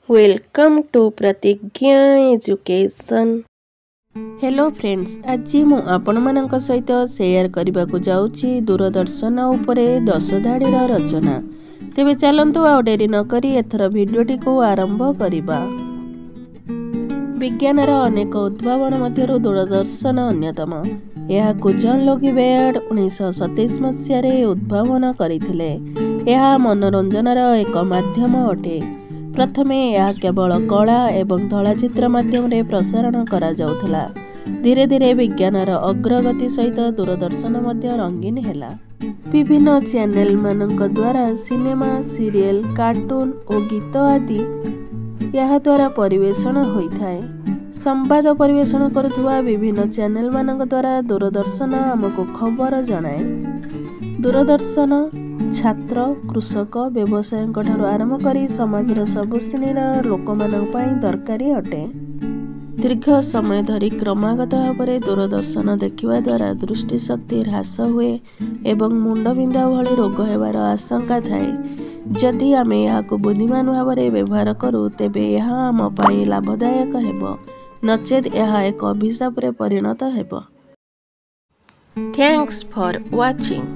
Welcome to प्रतिज्ञा education. Hello friends, आज मु आपण मानक सहित शेयर करने को जाऊँगी दूरदर्शन उपरे 10 धाड़ीर रचना। तेबे चलंतु आ डेरी न करी एथर भिडियोटी को आरंभ करिबा। विज्ञानर अनेक उद्भावन मध्यरु दूरदर्शन अन्यतम। यह जॉन लोगी बेयर्ड 1927 मसीह उद्भावन करथिले। यह मनोरंजनर एक माध्यम अटे। प्रथमे यह केवल कला एवं धलाचित्र माध्यम रे प्रसारण करा जाउथला। धीरे धीरे विज्ञानर अग्रगति सहित दूरदर्शन मध्य रंगीन हैला। विभिन्न चैनल मानक द्वारा सिनेमा, सीरियल, कार्टून और गीत आदि यह द्वारा परिवेषण होइथाय। संवाद परिवेषण करुवा विभिन्न चैनल मानक द्वारा दूरदर्शन आमको खबर जनाए। दूरदर्शन छात्र, कृषक, व्यवसायी आरंभ करी समाजर सबु श्रेणीर लोक दरकारी अटे। दीर्घ समय धरी क्रमागत भाव में दूरदर्शन देखिवा द्वारा दृष्टिशक्ति ह्रास हुए एवं मुंडबिंधा भली रोग हेबार आशंका थाए। जदि आमे याकु बुद्धिमान भाव में व्यवहार करूँ तेबे यह आम पाई लाभदायक हेबो, नचेत यह एक अभिशाप रे परिणत हेबो। Thanks for watching.